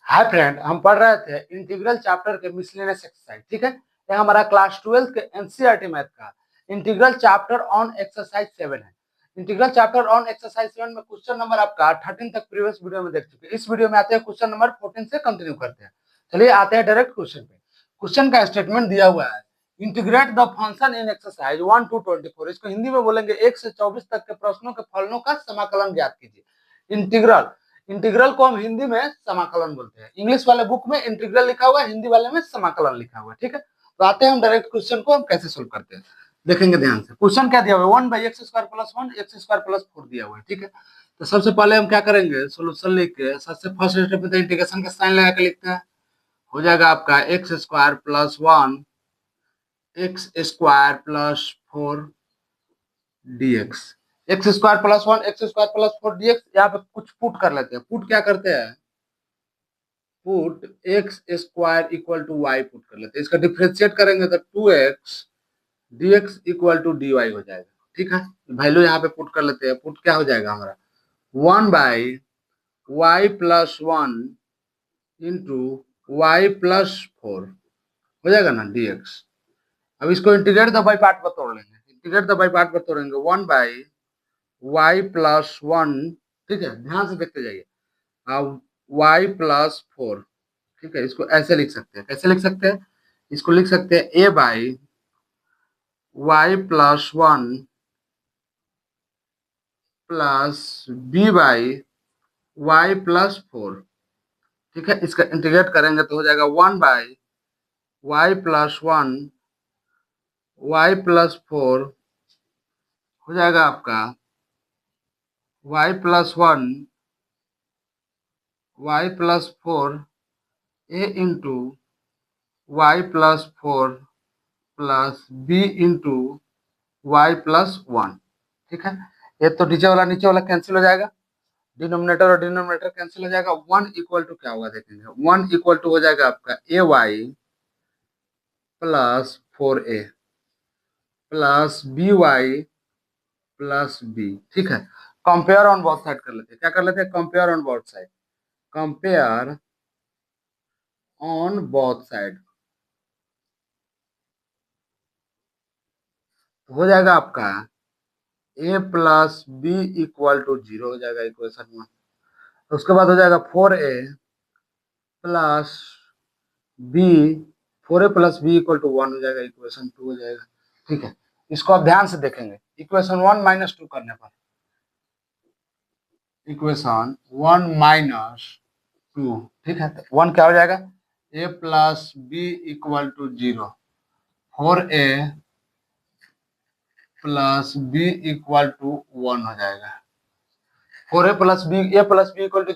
Hi friend, हम पढ़ रहे थे इंटीग्रल चैप्टर के मिसलेनियस एक्सरसाइज। ठीक है, ये हमारा क्लास 12 के एनसीईआरटी मैथ का इंटीग्रल चैप्टर ऑन एक्सरसाइज 7 है। इंटीग्रल चैप्टर ऑन एक्सरसाइज 7 में क्वेश्चन नंबर आपका 13 तक प्रीवियस वीडियो में देख चुके हैं। इस वीडियो में आते हैं क्वेश्चन नंबर 14 से कंटिन्यू करते हैं। चलिए आते हैं डायरेक्ट क्वेश्चन पे। क्वेश्चन का स्टेटमेंट दिया हुआ है, integrate the function in exercise 1 to 24। इसको हिंदी में बोलेंगे 1 से 24 तक के प्रश्नों के फलनों का समाकलन ज्ञात कीजिए। इंटीग्रल इंटीग्रल को हम हिंदी में समाकलन बोलते हैं। इंग्लिश वाले बुक में इंटीग्रल लिखा हुआ है, हिंदी वाले में समाकलन लिखा हुआ है। ठीक है, तो आते हैं हम डायरेक्ट क्वेश्चन को हम कैसे सोल्व करते हैं, देखेंगे ध्यान से। क्वेश्चन क्या दिया हुआ है, 1/x² + 1 x² + 4 दिया हुआ है। ठीक है, तो सबसे पहले हम क्या करेंगे, सोल्यूशन लिख के सबसे फर्स्ट स्टेप में इंटीग्रेशन का साइन लगा के लिखते हैं। हो जाएगा आपका x² + 1 x² + 4 dx। x² + 1 x² + 4 dx। यहाँ पे कुछ पुट कर लेते हैं। पुट क्या करते हैं, पुट x² = y पुट कर लेते हैं। इसका डिफरेंशिएट करेंगे तो 2x dx = dy हो जाएगा। ठीक है, वैल्यू यहाँ पे पुट कर लेते हैं। पुट क्या हो जाएगा हमारा, 1/y + 1 * y + 4 हो जाएगा ना dx। अब इसको इंटीग्रेट द बाई पार्ट पर तोड़ लेंगे। इंटीग्रेट द बाई पार्ट पर तोड़ेंगे 1/y + 1। ठीक है, ध्यान से देखते जाइए। अब y + 4। ठीक है, इसको ऐसे लिख सकते हैं। कैसे लिख सकते हैं, इसको लिख सकते हैं a/y + 1 + b/y + 4। ठीक है, इसका इंटीग्रेट करेंगे तो हो जाएगा 1/y + 1 y + 4 हो जाएगा आपका y + 1 y + 4 a * y + 4 + b * y + 1। ठीक है, ये तो नीचे वाला कैंसिल हो जाएगा, डिनोमिनेटर और डिनोमिनेटर कैंसिल हो जाएगा। 1 = क्या होगा देखेंगे, 1 = हो जाएगा आपका ay + 4a + by + b। ठीक है, कंपेयर ऑन बोथ साइड कर लेते हैं। क्या कर लेते हैं, compare on both side. Compare on both side हो जाएगा आपका a + b = 0 हो जाएगा इक्वेशन 1। उसके बाद हो जाएगा 4a + b 4a + b = 1 हो जाएगा, इक्वेशन 2 हो जाएगा। ठीक है, इसको आप ध्यान से देखेंगे। इक्वेशन 1 - 2 करने पर, इक्वेशन 1 - 2। ठीक है, तो 1 क्या हो जाएगा, a + b = 0, 4a + b = 1 हो जाएगा। 4a + b =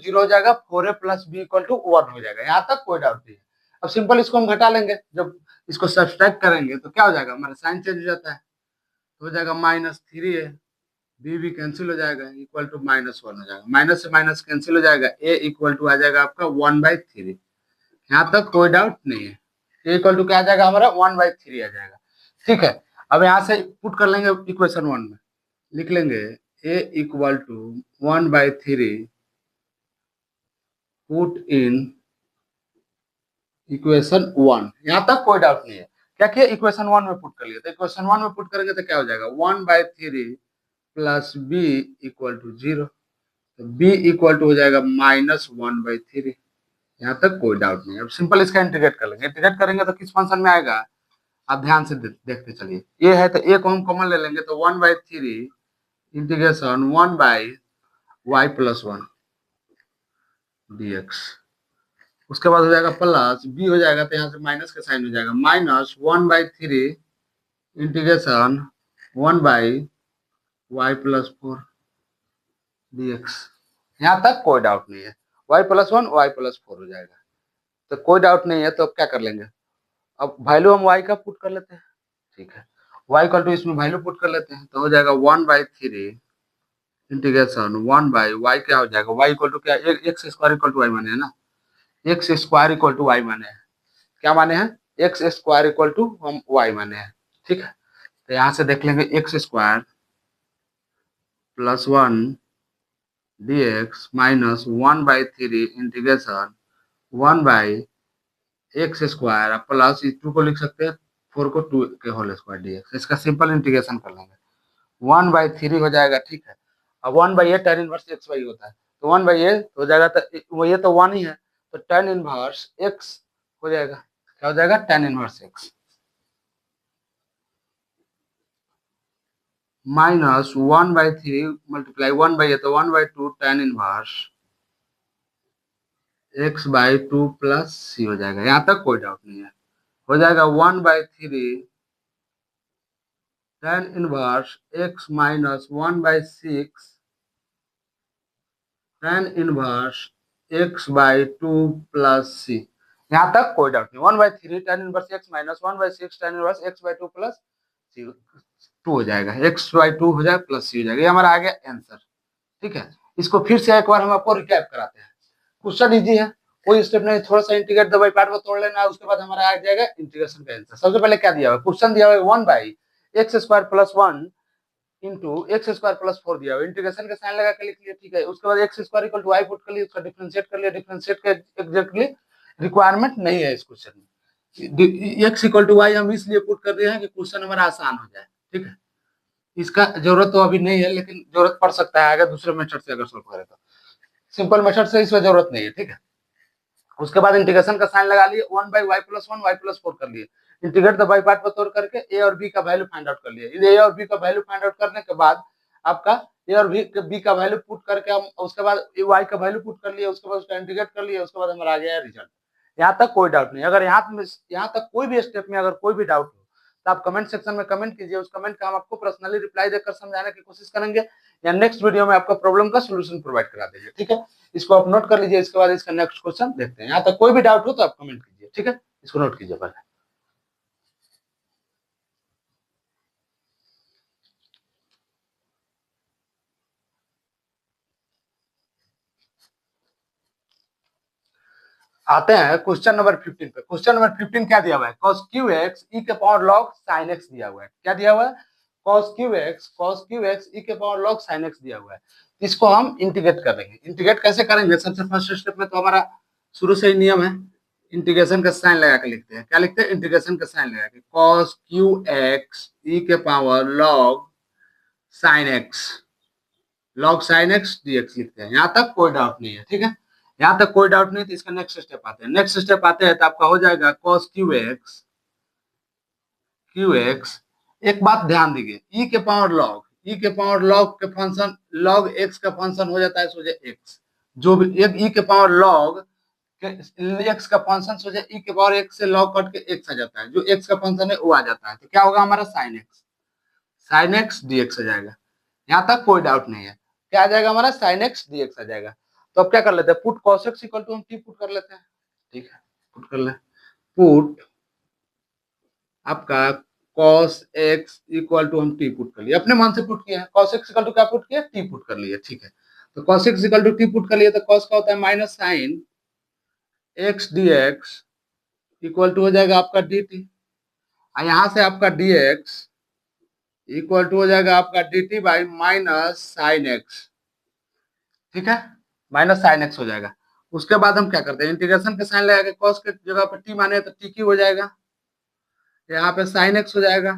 0 हो जाएगा, 4a + b = 1 हो जाएगा। यहाँ तक कोई डाउट नहीं है। अब सिंपल इसको हम घटा लेंगे। जब इसको सब्सट्रैक्ट करेंगे तो क्या हो जाएगा, हमारा साइन चेंज हो जाता है, तो हो जाएगा -3a, b भी कैंसिल हो जाएगा, = -1 हो जाएगा। माइनस से माइनस कैंसिल हो जाएगा, a = आ जाएगा आपका 1/3। यहाँ तक कोई डाउट नहीं है। a = क्या आ जाएगा हमारा, 1/3 आ जाएगा। ठीक है, अब यहाँ से पुट कर लेंगे इक्वेशन 1 में। लिख लेंगे a = 1/3 पुट इन इक्वेशन 1। यहाँ तक कोई डाउट नहीं है। क्या किया, इक्वेशन 1 में पुट कर लिया। तो इक्वेशन 1 में पुट करेंगे तो क्या हो जाएगा, 1/3 + b = 0। तो b = हो जाएगा -1/3। यहाँ तक कोई डाउट नहीं है। अब सिंपल इसका इंटीग्रेट कर लेंगे। इंटीग्रेट करेंगे तो किस फंक्शन में आएगा, आप ध्यान से देखते चलिए। ये है तो a को हम कॉमन ले लेंगे, तो 1/3 इंटीग्रेशन 1/y + 1 dx। उसके बाद हो जाएगा प्लस b हो जाएगा, तो यहाँ से माइनस का साइन हो जाएगा, -1/3 इंटीग्रेशन 1/y + 4 dx। यहाँ तक कोई डाउट नहीं है। y + 1 y + 4 हो जाएगा, तो कोई डाउट नहीं है। तो अब क्या कर लेंगे, अब वैल्यू हम y का पुट कर लेते हैं। ठीक है, y = इसमें वैल्यू पुट कर लेते हैं, तो हो जाएगा 1/3 इंटीग्रेशन 1/y क्या हो जाएगा, y = क्या, x² = y माने है ना, x² = y माने हैं। क्या माने हैं, x² = हम y माने हैं। ठीक है, तो यहाँ से देख लेंगे x² + 1 dx -1/3 integration 1/x² plus इस 2 को लिख सकते हैं 4 को 2 के होल स्क्वायर dx। इसका सिंपल इंटीग्रेशन कर लेंगे 1/3 हो जाएगा, ठीक है। अब 1/a tan inverse x Y होता है, तो 1/a हो जाएगा, तो ये तो 1 ही है, तो tan इनवर्स x हो जाएगा, क्या हो जाएगा, tan inverse x minus 1/3 multiply 1/a, तो 1/2 tan inverse x/2 plus c हो जाएगा। यहाँ तक कोई डाउट नहीं है, हो जाएगा 1/3 tan inverse x minus 1/6 tan inverse x/2 plus c। यहाँ तक कोई डाउट नहीं, 1/3 tan inverse x minus 1/6 tan inverse x/2 plus c 2 हो जाएगा, x/2 हो जाएगा प्लस c हो जाएगा। ये हमारा आ गया आंसर, ठीक है। इसको फिर से एक बार हम आपको रिकैप कराते हैं। क्वेश्चन इजी है, कोई स्टेप नहीं, थोड़ा सा इंटीग्रेट द बाई पार्ट को तोड़ लेना है, उसके बाद हमारा आ जाएगा इंटीग्रेशन का आंसर। सबसे पहले क्या दिया हुआ है, क्वेश्चन दिया हुआ है 1/x² plus 1 into x² plus 4 दिया हुआ है, इंटीग्रेशन का साइन लगा के लिख लिया, ठीक है। उसके बाद x² equal to y put कर लिया, उसका डिफरेंशिएट कर लिया, डिफरेंशिएट के एग्जैक्टली रिक्वायरमेंट नहीं है इस क्वेश्चन में, x इक्वल टू y हम इसलिए पुट कर रहे हैं कि क्वेश्चन हमारा आसान हो जाए, ठीक है। इसका जरूरत तो अभी नहीं है, लेकिन जरूरत पड़ सकता है अगर दूसरे मेथड से अगर सोल्व करें तो। सिंपल मेथड से इसमें जरूरत नहीं है, ठीक है। उसके बाद इंटीग्रेशन का साइन लगा लिए, 1/y प्लस 1 y प्लस 4 कर लिए, इंटीग्रेट द बाई पार्ट पर तोड़ करके a और b का वैल्यू फाइंड आउट कर लिए। a और b का वैल्यू फाइंड आउट करने के बाद आपका a और b का वैल्यू पुट करके हम उसके बाद y का वैल्यू पुट कर लिए, उसके बाद उसका इंटीग्रेट कर लिए, उसके बाद हमारा आ गया रिजल्ट। यहाँ तक कोई डाउट नहीं। अगर यहाँ तक कोई भी स्टेप में अगर कोई भी डाउट हो तो आप कमेंट सेक्शन में कमेंट कीजिए, उस कमेंट का हम आपको पर्सनली रिप्लाई देकर समझाने की कोशिश करेंगे, या नेक्स्ट वीडियो में आपका प्रॉब्लम का सोल्यूशन प्रोवाइड करा देंगे, ठीक है। इसको आप नोट कर लीजिए, इसके बाद इसका नेक्स्ट क्वेश्चन देखते हैं। यहाँ तक कोई भी डाउट हो तो आप कमेंट कीजिए, ठीक है। इसको नोट कीजिए पहले। आते हैं क्वेश्चन नंबर 15 पे। क्वेश्चन नंबर 15 क्या दिया हुआ है, cos qx e के पावर log sin x दिया हुआ है। क्या दिया हुआ है, cos qx e के पावर log sin x दिया हुआ है। इसको हम इंटीग्रेट करेंगे। इंटीग्रेट कैसे करेंगे, सबसे फर्स्ट स्टेप में तो हमारा शुरू से ही नियम है, इंटीग्रेशन का साइन लगा के लिखते हैं। क्या लिखते हैं, इंटीग्रेशन का साइन लगा के, cos qx e के power log sin x dx लिखते हैं। यहाँ तक कोई डाउट नहीं है, ठीक है। यहाँ तक कोई डाउट नहीं, तो इसका नेक्स्ट स्टेप आते हैं। नेक्स्ट स्टेप आते हैं तो आपका हो जाएगा cos qx। एक बात ध्यान दीजिए, e के पावर log के फंक्शन log x का फंक्शन हो जाता है सोचे x, जो भी एक e के पावर log x का फंक्शन सोचे e के पावर x से log कट के x आ जाता है, जो x का फंक्शन है वो आ जाता है, तो क्या होगा हमारा sin x dx आ जाएगा। यहाँ तक कोई डाउट नहीं है, क्या आ जाएगा हमारा sin x dx आ जाएगा। तो अब क्या कर लेते हैं, put cos x equal to हम t पुट कर लेते हैं, ठीक है। पुट कर ले, पुट आपका cos x इक्वल टू हम t पुट कर लिए, अपने मन से पुट किया है। cos x इक्वल टू क्या पुट किया, t पुट कर लिए, ठीक है। तो cos x equal to t put कर लिए, तो cos का होता है minus sin x dx equal to हो जाएगा आपका dt, और यहाँ से आपका dx इक्वल टू हो जाएगा आपका dt by minus sine x, ठीक है। माइनस साइन एक्स हो जाएगा। उसके बाद हम क्या करते हैं, इंटीग्रेशन का साइन लगा के cos के जगह पर t माने तो t की हो जाएगा, यहाँ पे साइन एक्स हो जाएगा,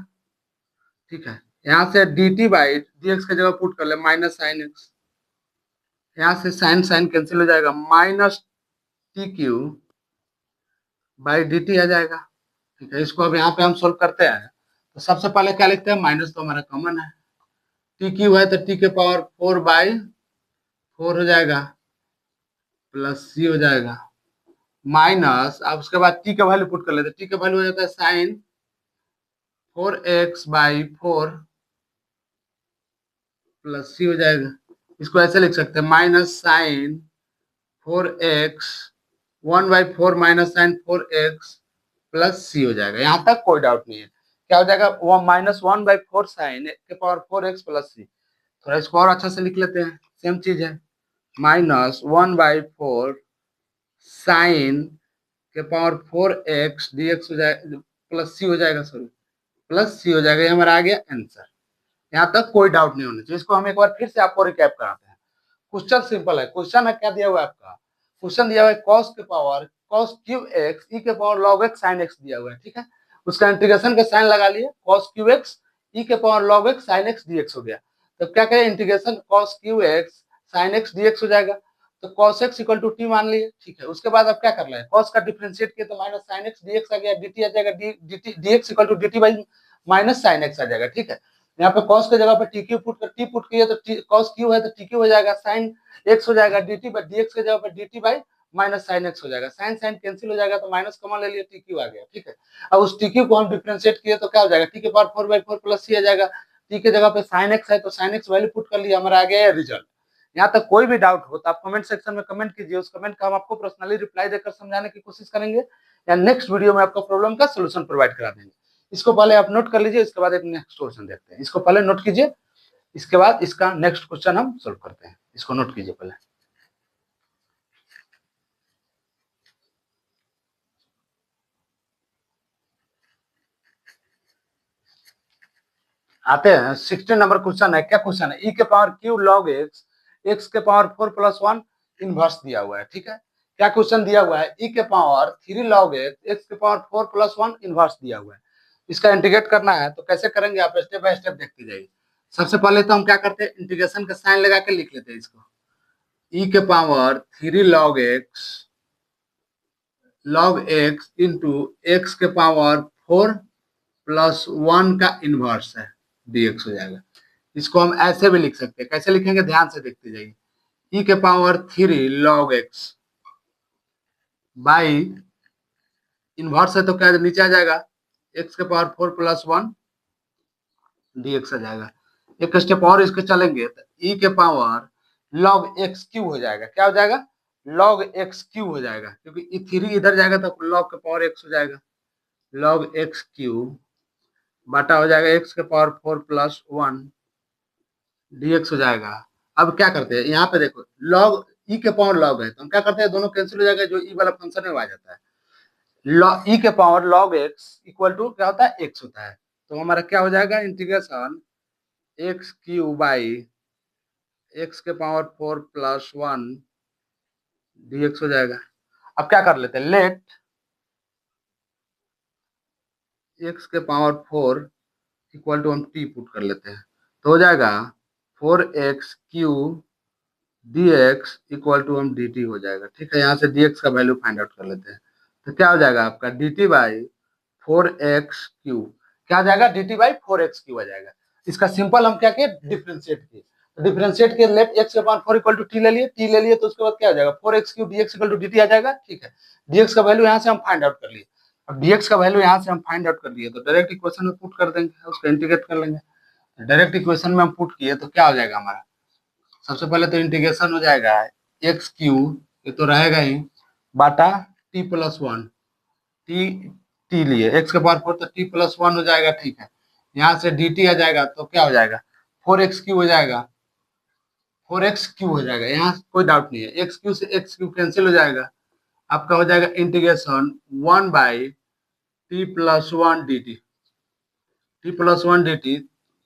ठीक है। यहाँ से dt बाई dx की जगह पुट कर ले माइनस साइन एक्स, यहाँ से साइन साइन कैंसिल हो जाएगा, minus T Q by dt आ जाएगा, ठीक है। इसको अब यहाँ पे हम सोल्व करते हैं, तो सबसे पहले क्या लिखते हैं, माइनस तो हमारा कॉमन है, टी क्यू है तो टी के पावर 4/4 हो जाएगा, प्लस सी हो जाएगा, माइनस अब उसके बाद टी का वैल्यू पुट कर लेते हैं, टी का वैल्यू हो जाता है साइन 4x/4 प्लस सी हो जाएगा। इसको ऐसे लिख सकते हैं, minus sine 4x 1/4 minus sine 4x plus C हो जाएगा। यहाँ तक कोई डाउट नहीं है, क्या हो जाएगा, वो माइनस 1/4 साइन के पावर 4x प्लस सी। थोड़ा इसको और अच्छा से लिख लेते हैं, सेम चीज है, माइनस 1/4 साइन के पावर 4x dx हो जाएगा प्लस सी हो जाएगा, सॉरी प्लस सी हो जाएगा। ये हमारा आ गया आंसर। यहाँ तक कोई डाउट नहीं होना चाहिए। इसको हम एक बार फिर से आपको रिकैप कराते हैं। क्वेश्चन सिंपल है, क्वेश्चन है क्या दिया हुआ है आपका, क्वेश्चन दिया हुआ है cos cos क्यू एक्स ई के power log x sin x दिया हुआ है, ठीक है। उसका इंटीग्रेशन का साइन लगा लिए, cos क्यू एक्स ई के power log x sin x dx हो गया। तो क्या करें, integration cos cube x sin x dx हो जाएगा। तो cos x equal to t मान लिए, ठीक है। उसके बाद अब क्या कर रहे हैं, cos का डिफरेंशिएट किया तो माइनस sin x dx आ गया, dt आ जाएगा, dx equal to dt by minus sin x आ जाएगा, ठीक है। यहाँ पे cos के जगह पे टी पुट किया तो cos क्यू है तो टी क्यू हो जाएगा, sin x हो जाएगा dt बाई dx के जगह पे dt by minus sin x हो जाएगा, sin कैंसिल हो जाएगा तो माइनस कॉमन ले लिए, टी क्यू आ गया, ठीक है। अब उस टी क्यू को हम डिफरेंशिएट किए तो क्या हो जाएगा, टी के पावर 4/4 प्लस सी आ जाएगा, टी के जगह पे sin x है तो sin x वैल्यू पुट कर लिया, हमारा आ गया रिजल्ट। यहाँ तक कोई भी डाउट हो तो आप कमेंट सेक्शन में कमेंट कीजिए, उस कमेंट का हम आपको पर्सनली रिप्लाई देकर समझाने की कोशिश करेंगे या नेक्स्ट वीडियो में आपको प्रॉब्लम का सोल्यूशन प्रोवाइड करा देंगे। इसको पहले आप नोट कर लीजिए, इसके बाद एक नेक्स्ट क्वेश्चन देखते हैं। इसको पहले नोट कीजिए, इसके बाद इसका नेक्स्ट क्वेश्चन हम सोल्व करते हैं। इसको नोट कीजिए पहले। आते हैं 16 नंबर क्वेश्चन है। क्या क्वेश्चन है, ई के power Q log x x के पावर 4 प्लस 1 इनवर्स दिया हुआ है, ठीक है। क्या क्वेश्चन दिया हुआ है, ई के पावर 3 लॉग एक्स एक्स के पावर 4 प्लस 1 इनवर्स दिया हुआ है। इसका इंटीग्रेट करना है तो कैसे करेंगे, आप स्टेप बाय स्टेप देखते जाइए। सबसे पहले तो हम क्या करते हैं, इंटीग्रेशन का साइन लगा के लिख लेते हैं इसको। ई के power 3 log x into x के पावर 4 प्लस 1 का इनवर्स है, dx हो जाएगा। इसको हम ऐसे भी लिख सकते हैं, कैसे लिखेंगे ध्यान से देखते जाइए। ई के power 3 log x by inverse है तो क्या नीचे आ जाएगा, एक्स के पावर 4 प्लस 1 dx आ जाएगा। एक स्टेप और इसके चलेंगे तो ई के पावर लॉग एक्स क्यू हो जाएगा। क्या हो जाएगा, लॉग एक्स क्यू हो जाएगा, क्योंकि ई 3 इधर जाएगा तो लॉग के पावर एक्स हो जाएगा, लॉग एक्स क्यू बाटा हो जाएगा एक्स के पावर 4 प्लस 1 dx हो जाएगा। अब क्या करते हैं, यहाँ पे देखो लॉग ई के पावर लॉग है तो हम क्या करते हैं, दोनों कैंसिल हो जाएगा, जो ई वाला फंक्शन है वो आ जाता है। ई के power log x equal to क्या होता है, एक्स होता है। तो हमारा क्या हो जाएगा, integration x cube by x के पावर 4 प्लस 1 dx हो जाएगा। अब क्या कर लेते हैं, लेट एक्स के पावर 4 इक्वल टू हम टी पुट कर लेते हैं तो हो जाएगा 4x cube dx equal to हम dt हो जाएगा, ठीक है। यहाँ से dx का वैल्यू फाइंड आउट कर लेते हैं तो क्या हो जाएगा आपका dt बाई 4x क्यू, क्या आ जाएगा dt बाई 4x क्यू आ जाएगा। इसका सिंपल हम क्या किए, डिफरेंशिएट किए तो डिफरेंशिएट के लेफ्ट x के पावर 4 इक्वल टू टी ले लिए तो उसके बाद क्या हो जाएगा 4x cube dx equal to dt आ जाएगा, ठीक है। dx का वैल्यू यहाँ से हम फाइंड आउट कर लिए। अब dx का वैल्यू यहाँ से हम फाइंड आउट कर लिए तो डायरेक्ट इक्वेशन में पुट कर देंगे, उसको इंटीग्रेट कर लेंगे। डायरेक्ट इक्वेशन में हम पुट किए तो क्या हो जाएगा हमारा, सबसे पहले तो इंटीग्रेशन हो जाएगा एक्स क्यू, ये तो रहेगा ही, बाटा टी प्लस 1 टी टी लिए एक्स के पावर 4 तो टी प्लस 1 हो जाएगा, ठीक है। यहाँ से डी टी आ जाएगा तो क्या हो जाएगा 4x क्यू हो जाएगा, 4x क्यू हो जाएगा, यहाँ कोई डाउट नहीं है। एक्स क्यू से एक्स क्यू कैंसिल हो जाएगा, आपका हो जाएगा integration 1 by T plus 1 D T plus 1 D T,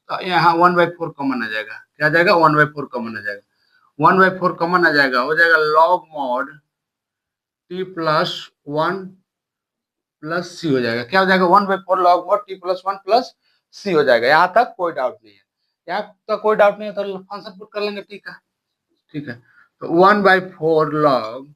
तो यहाँ 1/4 कॉमन आ जाएगा, क्या आ जाएगा 1/4 कॉमन आ जाएगा। 1/4 कॉमन आ जाएगा, हो जाएगा log mod T plus 1 plus C हो जाएगा। क्या हो जाएगा 1/4 log mod T plus 1 plus C हो जाएगा। यहाँ तक कोई डाउट नहीं है, यहाँ तक कोई डाउट नहीं है तो फंक्शन पुट कर लेंगे, ठीक है, ठीक है। तो 1/4 लॉग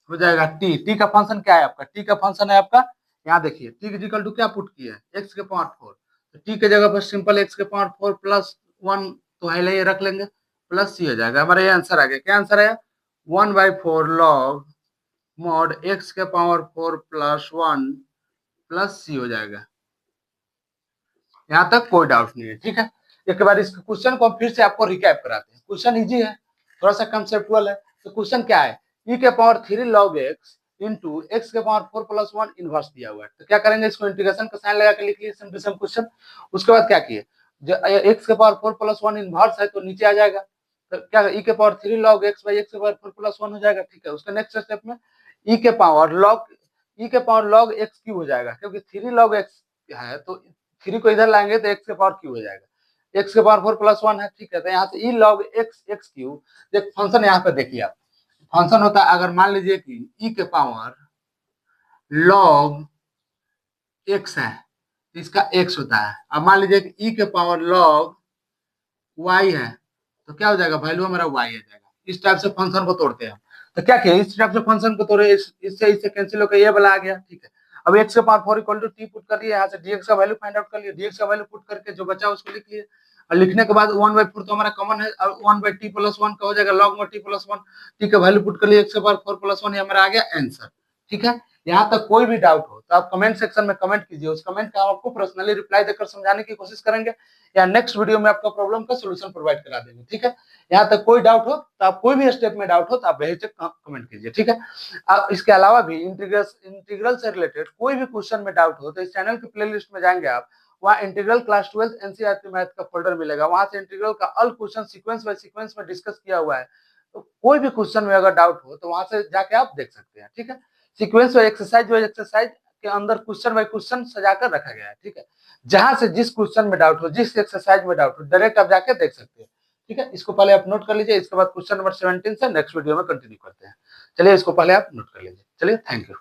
हो जाएगा टी, टी का फंक्शन क्या है आपका, टी का फंक्शन है आपका, यहाँ देखिए टी इक्वल टू क्या पुट किया है एक्स के पावर 4, तो टी के जगह पर सिंपल एक्स के पावर 4 प्लस 1 तो है ये रख लेंगे, प्लस सी हो जाएगा। हमारा ये आंसर आ गया, क्या आंसर आया 1/4 लॉग मॉड एक्स के पावर 4 प्लस 1 प्लस सी हो जाएगा। यहाँ तक कोई डाउट नहीं है, ठीक है। एक बार इस क्वेश्चन को फिर से आपको रिकैप कराते हैं, क्वेश्चन इजी है, थोड़ा सा कंसेप्चुअल है। तो क्वेश्चन क्या है, ई के power 3 log x into x के पावर 4 प्लस 1 इनवर्स दिया हुआ है। तो क्या करेंगे, इसको इंटीग्रेशन का साइन लगा के लिख लिए सिंपल क्वेश्चन। उसके बाद क्या किए, जो एक्स के पावर 4 प्लस 1 इनवर्स है तो नीचे आ जाएगा, तो क्या ई के power 3 log x by x के पावर 4 प्लस 1 हो जाएगा, ठीक है। उसके नेक्स्ट स्टेप में ई के पावर लॉग एक्स क्यू हो जाएगा, क्योंकि 3 लॉग एक्स है तो 3 को इधर लाएंगे तो एक्स के पावर क्यू हो जाएगा, एक्स के पावर 4 प्लस 1 है, ठीक है। तो यहाँ से ई लॉग एक्स एक्स क्यू, एक फंक्शन यहाँ पे देखिए आप, फंक्शन होता है, अगर मान लीजिए कि ई के पावर लॉग एक्स है, इसका एक्स होता है। अब मान लीजिए कि ई के पावर लॉग वाई है, तो क्या हो जाएगा, वैल्यू हमारा वाई आ जाएगा। इस टाइप से फंक्शन को तोड़ते हैं। तो क्या किया, इस टाइप से फंक्शन को तोड़े, इससे कैंसिल होकर ये वाला आ गया, ठीक है। अब एक्स के power 4 equal to t put कर लिया, यहाँ से डीएक्स का वैल्यू फाइंड आउट कर लिया, डीएक्स का वैल्यू पुट करके जो बचा उसको लिख लिया। और लिखने के बाद 1/4 तो हमारा कॉमन है, और 1/t+1 का हो जाएगा लॉग में t+1, टी का वैल्यू पुट कर लिया, एक्स के पावर 4+1, ये हमारा आ गया आंसर। ठीक है, यहाँ तक कोई भी डाउट हो तो आप कमेंट सेक्शन में कमेंट कीजिए, उस कमेंट का आपको पर्सनली रिप्लाई देकर समझाने की कोशिश करेंगे, या नेक्स्ट वीडियो में आपका प्रॉब्लम का सोल्यूशन प्रोवाइड करा देंगे। ठीक है, यहाँ तक कोई डाउट हो तो आप कोई भी स्टेप में डाउट हो तो आप बेहिचक कमेंट कीजिए। ठीक है, इसके अलावा भी इंटीग्रल से रिलेटेड कोई भी क्वेश्चन में डाउट हो तो इस चैनल की प्लेलिस्ट में जाएंगे आप, वहाँ इंटीग्रल क्लास 12 एनसीईआरटी मैथ का फोल्डर मिलेगा, वहां से इंटीग्रल का all question sequence by sequence में डिस्कस किया हुआ है। तो कोई भी क्वेश्चन में अगर डाउट हो तो वहां से जाके आप देख सकते हैं। ठीक है, सीक्वेंस बाय एक्सरसाइज के अंदर क्वेश्चन बाय क्वेश्चन सजाकर रखा गया है। ठीक है, जहां से जिस क्वेश्चन में डाउट हो, जिस एक्सरसाइज में डाउट हो, डायरेक्ट आप जाके देख सकते हैं। ठीक है, इसको पहले आप नोट कर लीजिए, इसके बाद क्वेश्चन नंबर 17 से नेक्स्ट वीडियो में कंटिन्यू करते हैं। चलिए इसको पहले आप नोट कर लीजिए। चलिए, थैंक यू।